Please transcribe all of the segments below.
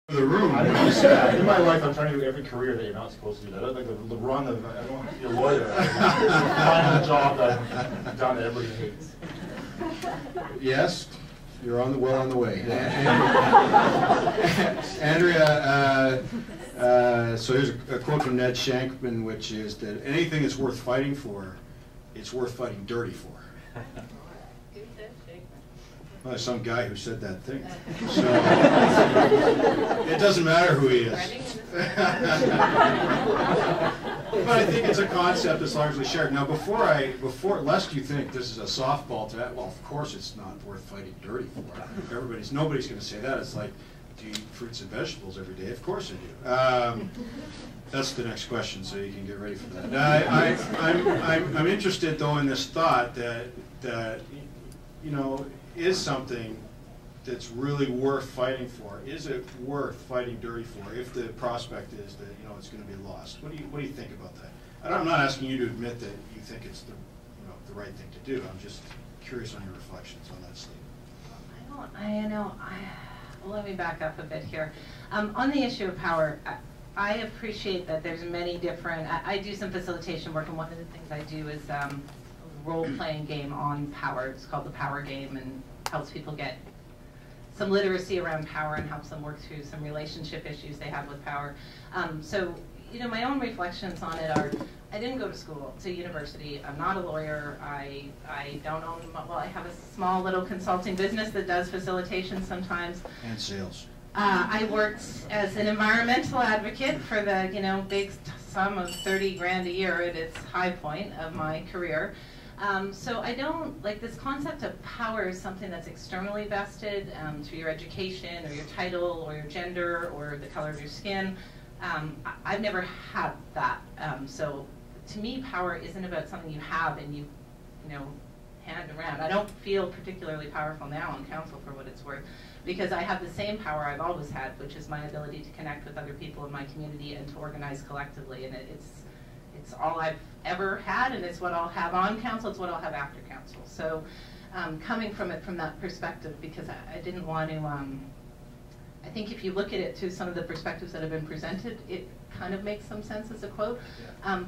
The room. I didn't say that. In my life, I'm trying to do every career that you're not supposed to do. That. Like the run of, I don't want to be a lawyer. Find a job that I've done that everybody hates. Yes, you're well on the way. Andrea, so here's a quote from Ned Shankman, which is that anything that's worth fighting for, it's worth fighting dirty for. Well, there's some guy who said that thing. So it doesn't matter who he is. But I think it's a concept that's largely shared. Now, lest you think this is a softball to that, well, of course it's not worth fighting dirty for. Nobody's going to say that. It's like, do you eat fruits and vegetables every day? Of course I do. That's the next question, so you can get ready for that. I'm interested, though, in this thought that you know, is something that's really worth fighting for? Is it worth fighting dirty for if the prospect is that, you know, it's going to be lost? What do you think about that? I'm not asking you to admit that you think it's the right thing to do. I'm just curious on your reflections on that statement. Let me back up a bit here. On the issue of power, I appreciate that there's many different. I do some facilitation work, and one of the things I do is role-playing game on power. It's called the Power Game, and helps people get some literacy around power and helps them work through some relationship issues they have with power. So, you know, my own reflections on it are, I didn't go to school, to university. I'm not a lawyer. I don't own, well, I have a small little consulting business that does facilitation sometimes. And sales. I worked as an environmental advocate for the, you know, big sum of 30 grand a year at its high point of my career. So I don't, like, this concept of power is something that's externally vested through your education or your title or your gender or the color of your skin. I've never had that. So to me, power isn't about something you have and you know, hand around. I don't feel particularly powerful now on council, for what it's worth, because I have the same power I've always had, which is my ability to connect with other people in my community and to organize collectively. And it's all I've ever had, and it's what I'll have on council, it's what I'll have after council. So coming from it from that perspective, because I didn't want to, I think if you look at it through some of the perspectives that have been presented, it kind of makes some sense as a quote.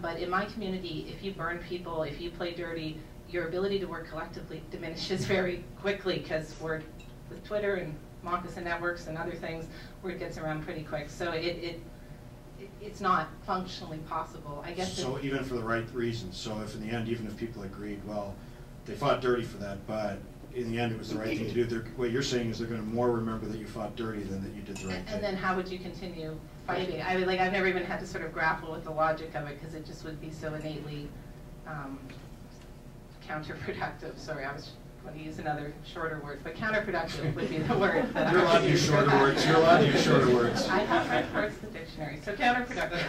But in my community, if you burn people, if you play dirty, your ability to work collectively diminishes very quickly, because with Twitter and moccasin networks and other things, word gets around pretty quick. So it's not functionally possible, I guess. So even for the right reasons. So if in the end, even if people agreed, well, they fought dirty for that, but in the end it was the right thing to do, what you're saying is they're going to more remember that you fought dirty than that you did the right thing. And then how would you continue fighting? I mean, like, I've never even had to sort of grapple with the logic of it, because it just would be so innately counterproductive. Sorry, I was going to use another shorter word, but counterproductive would be the word that You're allowed to use shorter words. You're allowed to use shorter words. I have read parts of the dictionary, so counterproductive.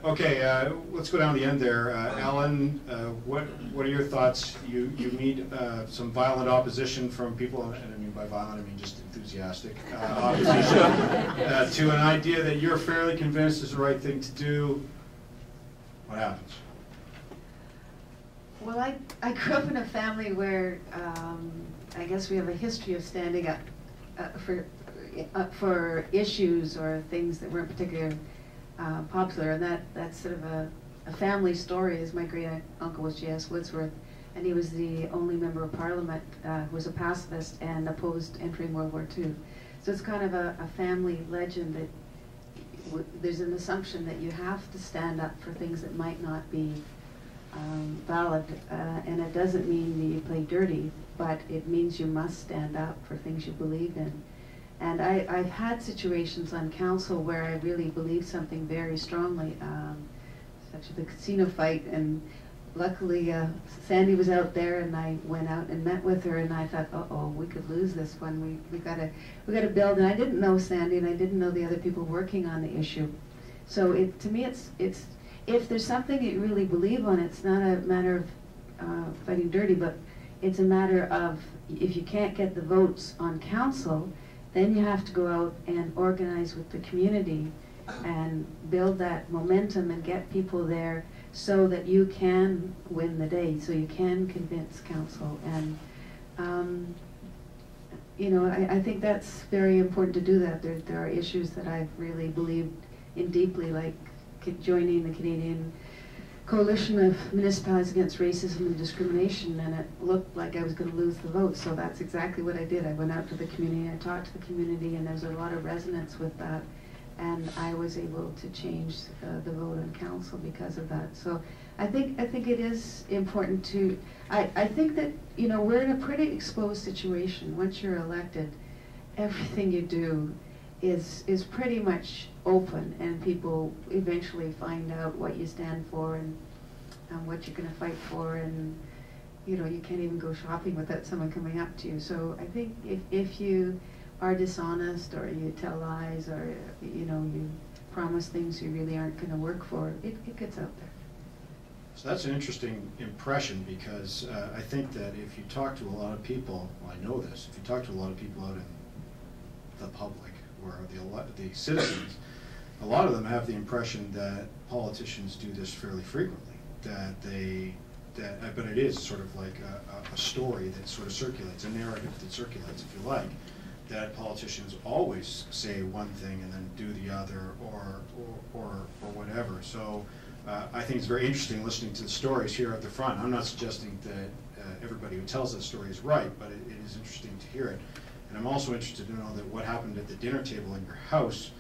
Okay, let's go down the end there. Alan, what are your thoughts? You meet some violent opposition from people, and I mean by violent, I mean just enthusiastic opposition to an idea that you're fairly convinced is the right thing to do. What happens? Well, I grew up in a family where I guess we have a history of standing up for issues or things that weren't particularly popular, and that's sort of a family story. As my great uncle was J.S. Woodsworth, and he was the only member of Parliament who was a pacifist and opposed entering World War II. So it's kind of a family legend that there's an assumption that you have to stand up for things that might not be valid, and it doesn't mean that you play dirty, but it means you must stand up for things you believe in. And I've had situations on council where I really believe something very strongly, such as the casino fight, and luckily Sandy was out there, and I went out and met with her, and I thought, uh-oh, we could lose this one. We gotta build. And I didn't know Sandy, and I didn't know the other people working on the issue. So to me, it's if there's something that you really believe on, it's not a matter of fighting dirty, but it's a matter of, if you can't get the votes on council, then you have to go out and organize with the community and build that momentum and get people there so that you can win the day, so you can convince council. And you know, I think that's very important to do that. There are issues that I've really believed in deeply, like joining the Canadian Coalition of Municipalities Against Racism and Discrimination, and it looked like I was going to lose the vote, so that's exactly what I did. I went out to the community, I talked to the community, and there's a lot of resonance with that, and I was able to change the vote on council because of that. So I think it is important to, I think that, you know, we're in a pretty exposed situation. Once you're elected, everything you do is pretty much open, and people eventually find out what you stand for and what you're going to fight for, and you know, you can't even go shopping without someone coming up to you. So I think if you are dishonest, or you tell lies, or you know, you promise things you really aren't going to work for, it gets out there. So that's an interesting impression, because I think that if you talk to a lot of people, well, I know this, if you talk to a lot of people out in the public, or the citizens, a lot of them have the impression that politicians do this fairly frequently, but it is sort of like a story that sort of circulates, a narrative that circulates, if you like, that politicians always say one thing and then do the other, or whatever. So I think it's very interesting listening to the stories here at the front. I'm not suggesting that everybody who tells that story is right, but it is interesting to hear it. And I'm also interested to know that what happened at the dinner table in your house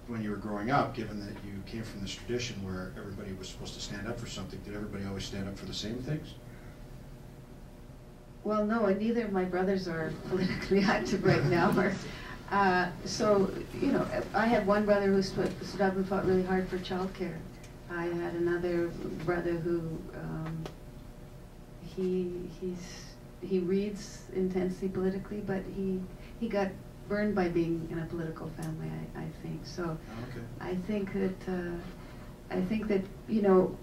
when you were growing up, given that you came from this tradition where everybody was supposed to stand up for something. Did everybody always stand up for the same things? Well, no, and neither of my brothers are politically active right now. So, you know, I had one brother who stood up and fought really hard for childcare. I had another brother who he reads intensely politically, but he got burned by being in a political family, I think. So okay. I think that, you know,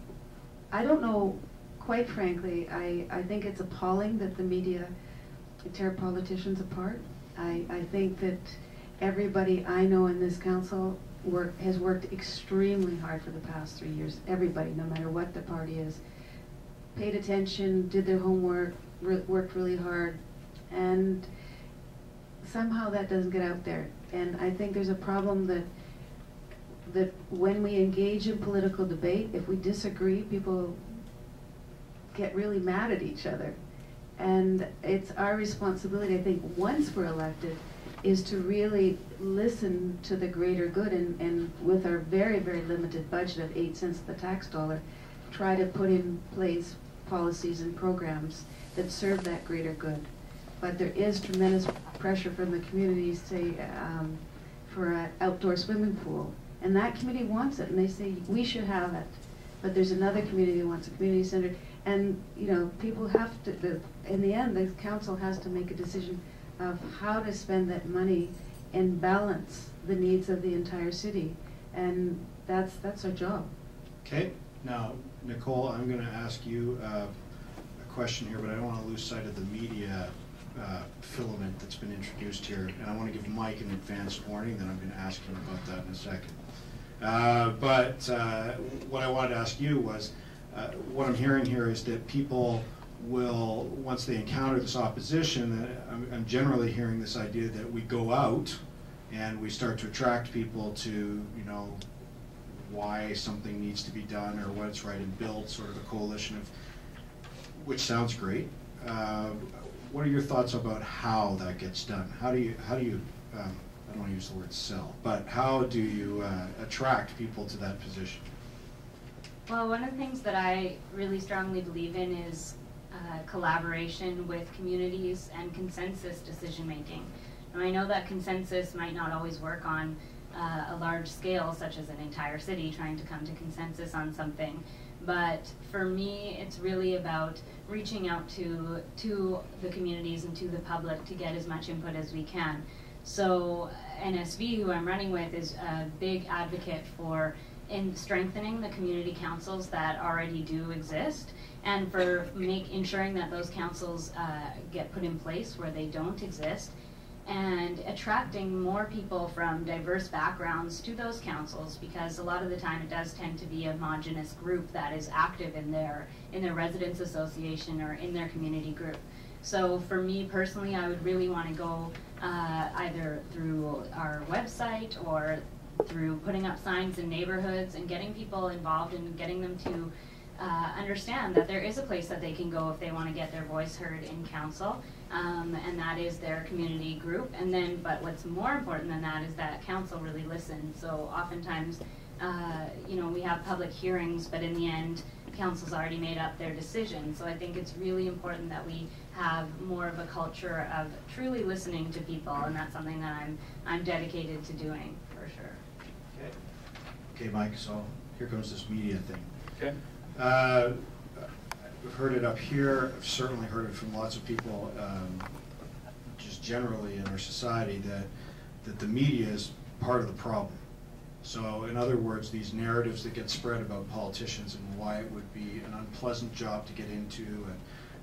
I don't know, quite frankly, I think it's appalling that the media tear politicians apart. I think that everybody I know in this council has worked extremely hard for the past 3 years. Everybody, no matter what the party is, paid attention, did their homework, worked really hard, and somehow that doesn't get out there. And I think there's a problem that when we engage in political debate, if we disagree, people get really mad at each other. And it's our responsibility, I think, once we're elected, is to really listen to the greater good, and with our very, very limited budget of 8 cents the tax dollar, try to put in place policies and programs that serve that greater good. But there is tremendous pressure from the community, say, for an outdoor swimming pool. And that community wants it, and they say, we should have it. But there's another community who wants a community center. And, you know, people have to, in the end, the council has to make a decision of how to spend that money and balance the needs of the entire city. And that's our job. Okay. Now, Nicole, I'm going to ask you a question here, but I don't want to lose sight of the media filament that's been introduced here. And I want to give Mike an advance warning, then I'm going to ask him about that in a second. What I wanted to ask you was, what I'm hearing here is that people will, once they encounter this opposition, I'm generally hearing this idea that we go out and we start to attract people to, you know, why something needs to be done or what it's right, and build sort of a coalition of, which sounds great. What are your thoughts about how that gets done? How do you I don't want to use the word sell, but how do you attract people to that position? Well, one of the things that I really strongly believe in is collaboration with communities and consensus decision making. Now, I know that consensus might not always work on a large scale, such as an entire city trying to come to consensus on something, but for me it's really about reaching out to the communities and to the public to get as much input as we can. So NSV, who I'm running with, is a big advocate for strengthening the community councils that already do exist, and for ensuring that those councils get put in place where they don't exist, and attracting more people from diverse backgrounds to those councils, because a lot of the time it does tend to be a homogenous group that is active in their residents association or in their community group. So for me personally, I would really want to go either through our website or through putting up signs in neighborhoods and getting people involved and getting them to understand that there is a place that they can go if they want to get their voice heard in council, and that is their community group. And then, but what's more important than that is that council really listens. So oftentimes, you know, we have public hearings, but in the end, council's already made up their decision. So I think it's really important that we have more of a culture of truly listening to people, and that's something that I'm dedicated to doing for sure. Okay. Okay, Mike. So here comes this media thing. Okay. We've heard it up here. I've certainly heard it from lots of people, just generally in our society, that the media is part of the problem. So, in other words, these narratives that get spread about politicians and why it would be an unpleasant job to get into, and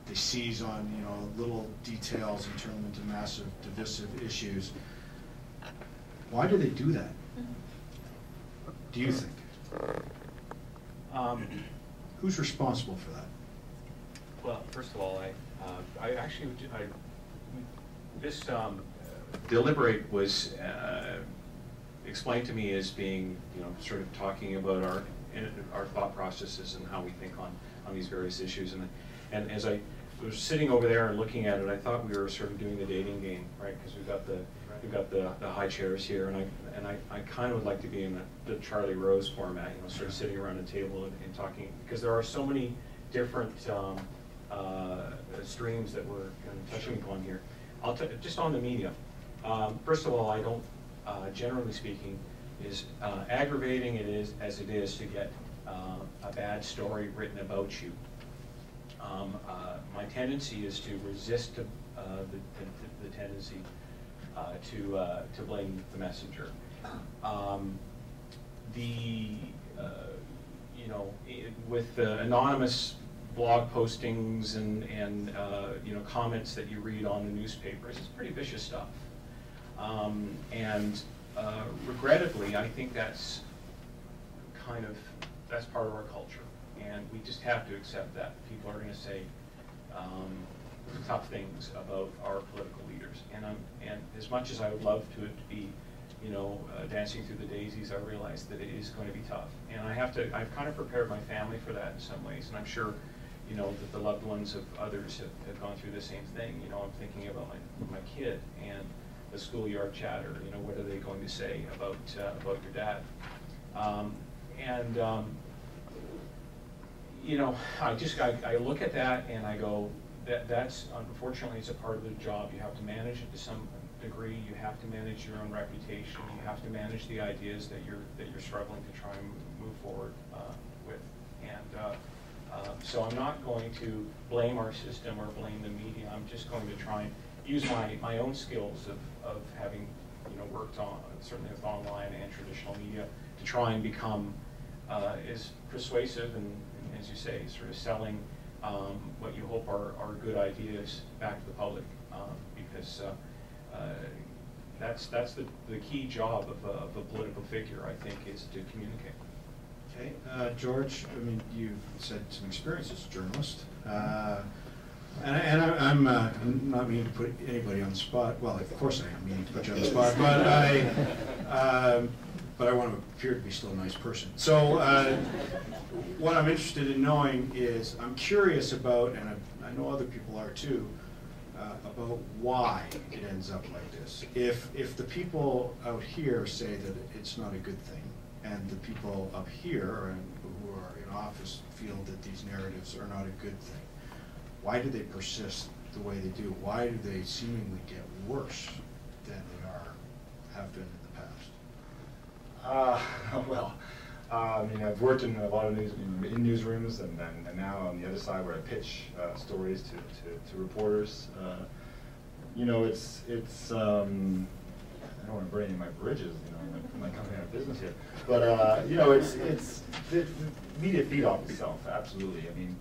they seize on, you know, little details and turn them into massive divisive issues. Why do they do that? Do you think? Who's responsible for that? Well, first of all, this DeLiberate was explained to me as being, you know, sort of talking about our thought processes and how we think on these various issues. And as I was sitting over there and looking at it, I thought we were sort of doing the dating game, right? Because we've got the high chairs here, and I kind of would like to be in the Charlie Rose format, you know, sort of sitting around a table and talking, because there are so many different streams that we're touching upon here. Just on the media. First of all, I don't, generally speaking, is aggravating as it is to get a bad story written about you. My tendency is to resist the tendency to blame the messenger. You know, with the anonymous blog postings and you know, comments that you read on the newspapers, it's pretty vicious stuff. Regrettably, I think that's part of our culture, and we just have to accept that people are going to say tough things about our political leaders. And as much as I would love to it to be, you know, dancing through the daisies, I realize that it is going to be tough, and I've kind of prepared my family for that in some ways, and I'm sure, you know, that the loved ones of others have gone through the same thing. You know, I'm thinking about my kid and the schoolyard chatter. You know, what are they going to say about your dad? You know, I look at that and I go, that's unfortunately, it's a part of the job. You have to manage it to some degree. You have to manage your own reputation. You have to manage the ideas that you're struggling to try and move forward with. And so I'm not going to blame our system or blame the media. I'm just going to try and use my own skills of having, you know, worked on, certainly with online and traditional media, to try and become as persuasive and, as you say, sort of selling what you hope are good ideas back to the public, because that's the key job of a political figure, I think, is to communicate. Okay, George, I mean, you've said some experience as a journalist, and I'm not meaning to put anybody on the spot. Well, of course I am meaning to put you on the spot, but I want to appear to be still a nice person. So what I'm interested in knowing is, I'm curious about, and I know other people are too, about why it ends up like this. If the people out here say that it's not a good thing, and the people up here and who are in office feel that these narratives are not a good thing, why do they persist the way they do? Why do they seemingly get worse than they have been in the past? Well, I mean, I've worked in a lot of newsrooms, and now on the other side where I pitch stories to reporters. You know, it's I don't want to burn any of my bridges, you know, my company out of business here. But you know, it's the media feed off itself, absolutely. I mean,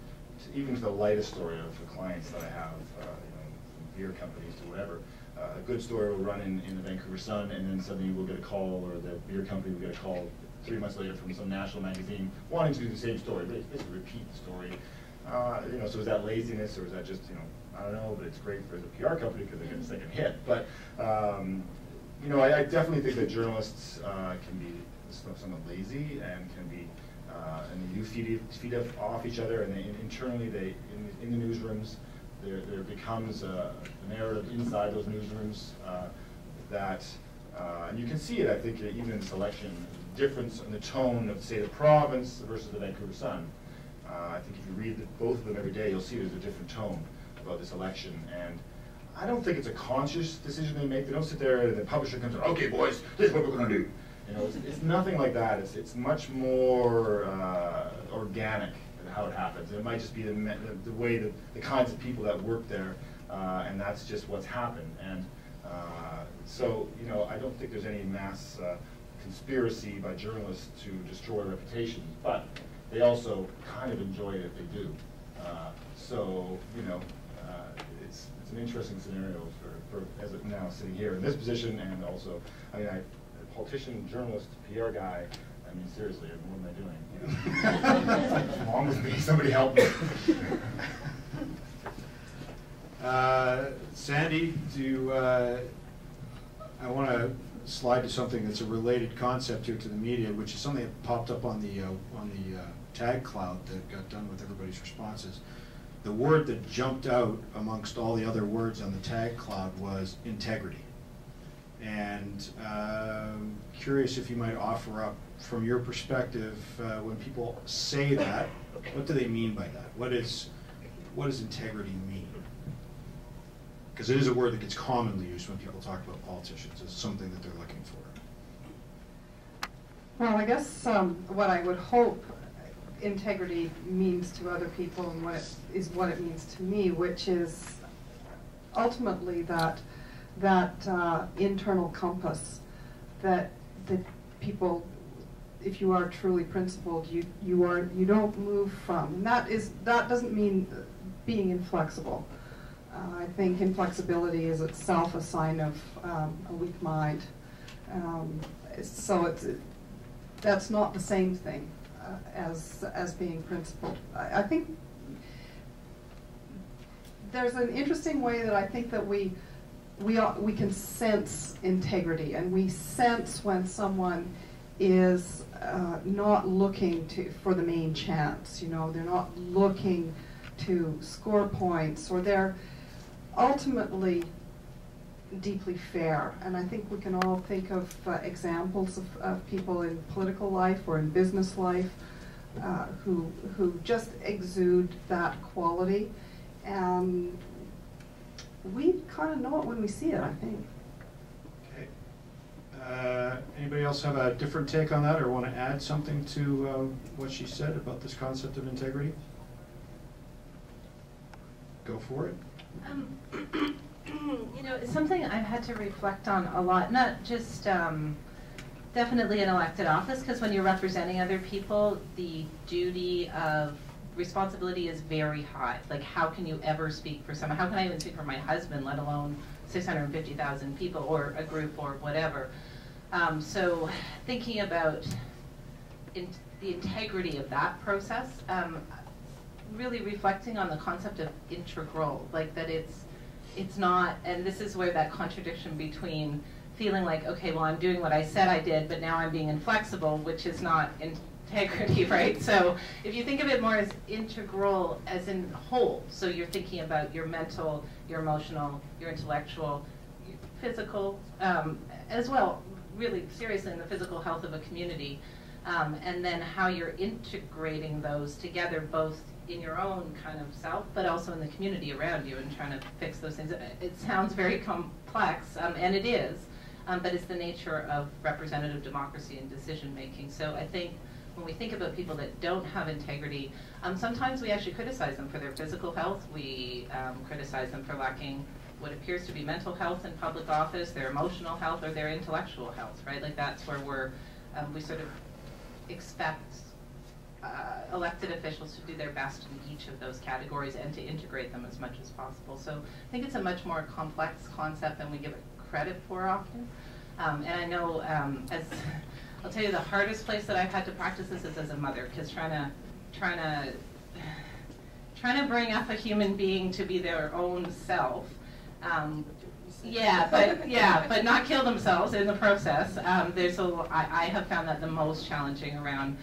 even to the lightest story of the clients that I have, you know, from beer companies to whatever. A good story will run in the Vancouver Sun, and then suddenly we'll get a call, or the beer company will get a call 3 months later from some national magazine wanting to do the same story, but basically repeat the story. You know, so is that laziness, or is that just, you know, I don't know, but it's great for the PR company because they get a second hit. But you know, I definitely think that journalists can be somewhat lazy and can be, and they do feed off each other, and internally in the newsrooms, there becomes a narrative inside those newsrooms that, and you can see it, I think, even in selection, difference in the tone of, say, the Province versus the Vancouver Sun. I think if you read both of them every day, you'll see there's a different tone about this election. And I don't think it's a conscious decision they make. They don't sit there and the publisher comes and, okay, boys, this is what we're going to do. You know, it's nothing like that. It's much more organic in how it happens. It might just be the way that the kinds of people that work there, and that's just what's happened. And so, you know, I don't think there's any mass conspiracy by journalists to destroy reputations, but they also kind of enjoy it if they do. So, you know, it's an interesting scenario for as of now sitting here in this position, and also, I mean, a politician, journalist, PR guy. I mean, seriously, what am I doing? What's wrong with me? Somebody help me. Sandy, I want to slide to something that's a related concept here to the media, which is something that popped up on the tag cloud that got done with everybody's responses. The word that jumped out amongst all the other words on the tag cloud was integrity. And curious if you might offer up, from your perspective, when people say that, what do they mean by that? What does integrity mean? Because it is a word that gets commonly used when people talk about politicians as something that they're looking for. Well, I guess what I would hope integrity means to other people and what it means to me, which is ultimately that internal compass that people, if you are truly principled, you don't move from. And that doesn't mean being inflexible. I think inflexibility is itself a sign of a weak mind. So that's not the same thing as being principled. I think there's an interesting way that I think that we can sense integrity, and we sense when someone is not looking for the main chance. You know, they're not looking to score points, or they're ultimately deeply fair. And I think we can all think of examples of people in political life or in business life who just exude that quality. And we kind of know it when we see it, I think. Okay. Anybody else have a different take on that, or want to add something to what she said about this concept of integrity? Go for it. You know, it's something I've had to reflect on a lot, not just definitely in elected office, because when you're representing other people, the duty of responsibility is very high. Like, how can you ever speak for someone? How can I even speak for my husband, let alone 650,000 people or a group or whatever? So thinking about the integrity of that process, really reflecting on the concept of integral, like that it's not, and this is where that contradiction between feeling like, okay, well, I'm doing what I said I did, but now I'm being inflexible, which is not integrity, right? So if you think of it more as integral, as in whole, so you're thinking about your mental, your emotional, your intellectual, your physical, as well, really seriously in the physical health of a community, and then how you're integrating those together, both in your own kind of self, but also in the community around you, and trying to fix those things. It sounds very complex, and it is, but it's the nature of representative democracy and decision making. So I think when we think about people that don't have integrity, sometimes we actually criticize them for their physical health. We criticize them for lacking what appears to be mental health in public office, their emotional health, or their intellectual health, right? Like that's where we sort of expect elected officials to do their best in each of those categories and to integrate them as much as possible. So I think it's a much more complex concept than we give it credit for often. And I know, as I'll tell you, the hardest place that I've had to practice this is as a mother, because trying trying to bring up a human being to be their own self. But not kill themselves in the process. I have found that the most challenging around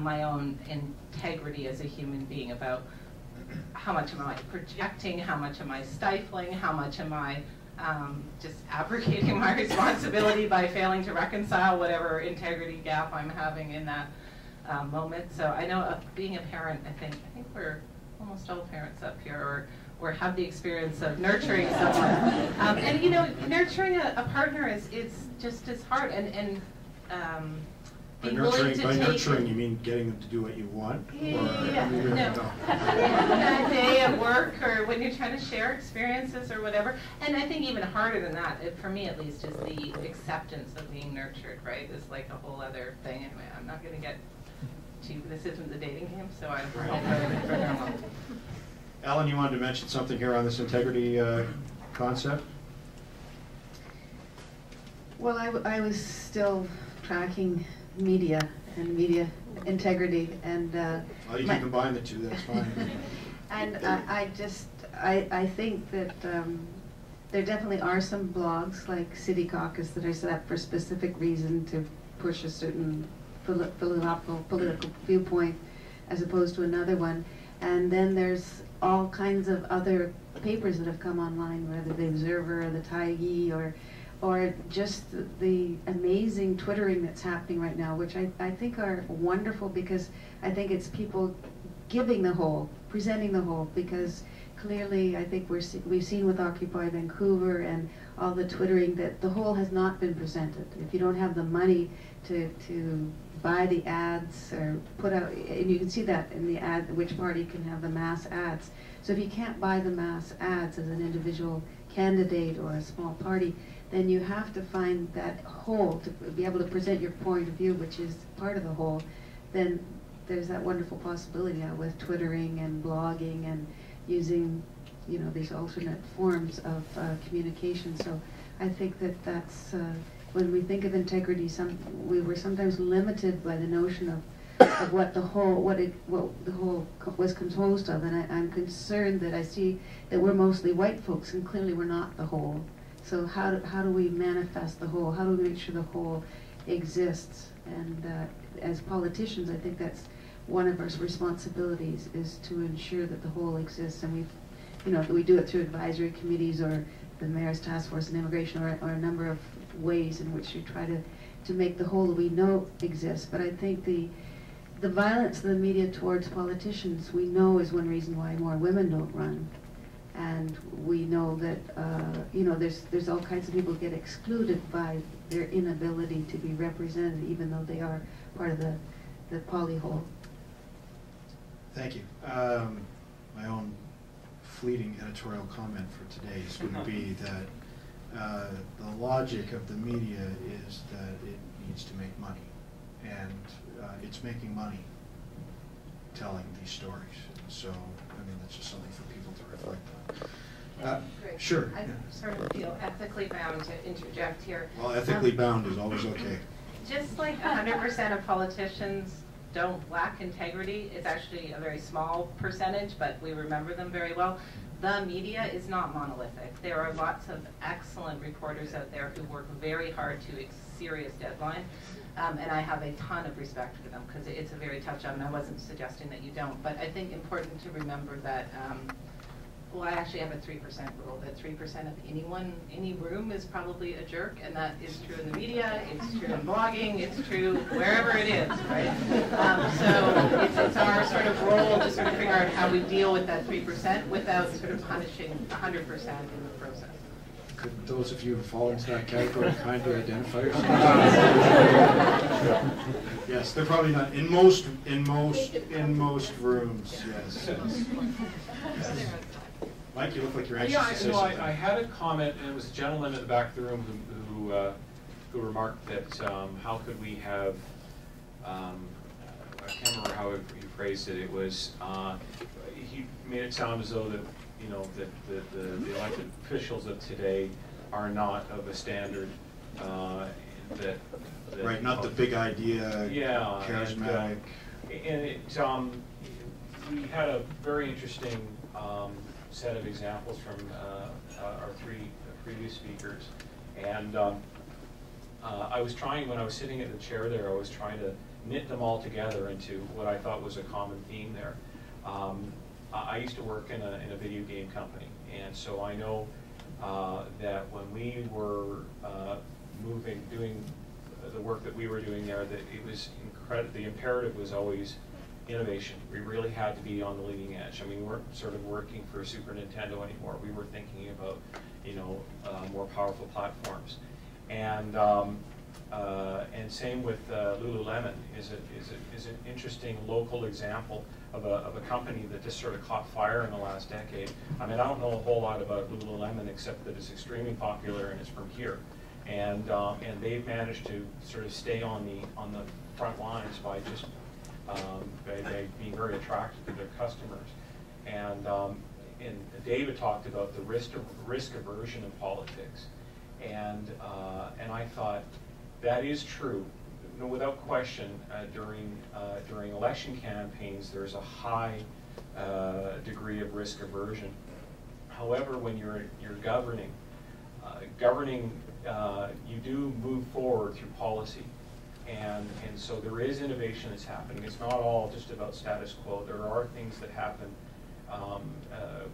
my own integrity as a human being, about how much am I projecting, how much am I stifling, how much am I just abrogating my responsibility by failing to reconcile whatever integrity gap I'm having in that moment. So I know being a parent, I think we're almost all parents up here, or have the experience of nurturing someone. And you know, nurturing a partner is just as hard, and By be willing to take nurturing, you mean getting them to do what you want? Yeah, no. A day at work, or when you're trying to share experiences or whatever. And I think even harder than that, for me at least, is the acceptance of being nurtured, right? It's like a whole other thing. Anyway, I'm not going to get to, this isn't the dating game, so I hope I'm further along. Alan, you wanted to mention something here on this integrity concept? Well, I was still tracking media and media integrity, and Well, you can combine the two, that's fine. and I think that there definitely are some blogs like City Caucus that are set up for a specific reason to push a certain political viewpoint as opposed to another one. And then there's all kinds of other papers that have come online, whether the Observer or the Taigi, or just the amazing Twittering that's happening right now, which I think are wonderful, because I think it's people giving the whole, presenting the whole, because clearly I think we've seen with Occupy Vancouver and all the Twittering that the whole has not been presented. If you don't have the money to buy the ads or put out, and you can see that in the ad, which party can have the mass ads. So if you can't buy the mass ads as an individual candidate or a small party, then you have to find that whole to be able to present your point of view, which is part of the whole. Then there's that wonderful possibility now with Twittering and blogging and using, you know, these alternate forms of communication. So I think that that's when we think of integrity, we were sometimes limited by the notion of what the whole was composed of, and I'm concerned that I see that we're mostly white folks, and clearly we're not the whole. So how do we manifest the whole? How do we make sure the whole exists? And as politicians, I think that's one of our responsibilities, is to ensure that the whole exists. And we do it through advisory committees or the Mayor's Task Force on Immigration, or a number of ways in which we try to make the whole that we know exists. But I think the violence of the media towards politicians, we know, is one reason why more women don't run. And we know that there's all kinds of people get excluded by their inability to be represented, even though they are part of the poly whole. Thank you. My own fleeting editorial comment for today would be that the logic of the media is that it needs to make money, and it's making money telling these stories. So, I mean, that's just something for people to reflect on. Sure. I sort of feel ethically bound to interject here. Well, ethically bound is always okay. Just like 100% of politicians don't lack integrity, it's actually a very small percentage, but we remember them very well. The media is not monolithic. There are lots of excellent reporters out there who work very hard to a serious deadline, and I have a ton of respect for them, because it's a very tough job, and I wasn't suggesting that you don't, but I think important to remember that, well, I actually have a 3% rule, that 3% of any room is probably a jerk, and that is true in the media, it's true in blogging, it's true wherever it is, right? So it's our sort of role to sort of figure out how we deal with that 3% without sort of punishing 100% in the process. Could those of you who fall into that category kindly identify yourselves? Yes, they're probably not in most rooms. Yes. Mike, you look like you're anxious to say something. I had a comment, and it was a gentleman in the back of the room who remarked that how could we have, I can't remember how he phrased it. It was he made it sound as though that that the elected officials of today are not of a standard that right, not the big idea, yeah, charismatic. And it we had a very interesting set of examples from our three previous speakers, and I was trying, when I was sitting at the chair there, I was trying to knit them all together into what I thought was a common theme there. I used to work in a video game company, and so I know that when we were doing the work that we were doing there, that it was the imperative was always innovation. We really had to be on the leading edge. I mean, we weren't sort of working for Super Nintendo anymore. We were thinking about, you know, more powerful platforms. And same with Lululemon is an interesting local example of a company that just sort of caught fire in the last decade. I mean, I don't know a whole lot about Lululemon except that it's extremely popular and it's from here. And they've managed to sort of stay on the front lines by just by being very attractive to their customers. And David talked about the risk aversion in politics, and I thought that is true. No, without question, during election campaigns, there's a high degree of risk aversion. However, when you're governing, you do move forward through policy. And so there is innovation that's happening. It's not all just about status quo. There are things that happen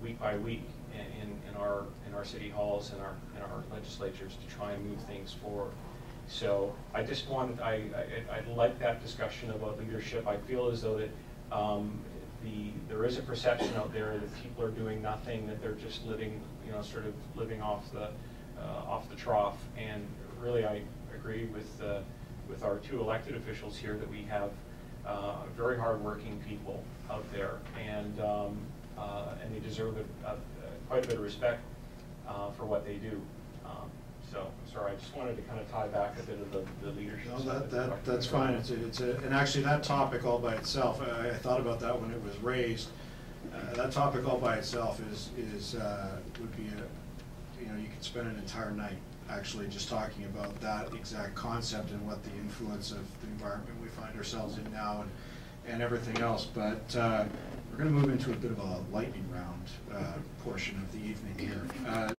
week by week in our city halls and our legislatures to try and move things forward. So I just wanted, I like that discussion about leadership. I feel as though that there is a perception out there that people are doing nothing, that they're just living, you know, sort of living off the trough. And really, I agree with our two elected officials here that we have very hardworking people out there, and they deserve quite a bit of respect for what they do. So, sorry, I just wanted to kind of tie back a bit of the leadership. No, that's fine. And actually that topic all by itself, I thought about that when it was raised. That topic all by itself would be you know, you could spend an entire night actually just talking about that exact concept and what the influence of the environment we find ourselves in now and everything else. But we're going to move into a bit of a lightning round portion of the evening here.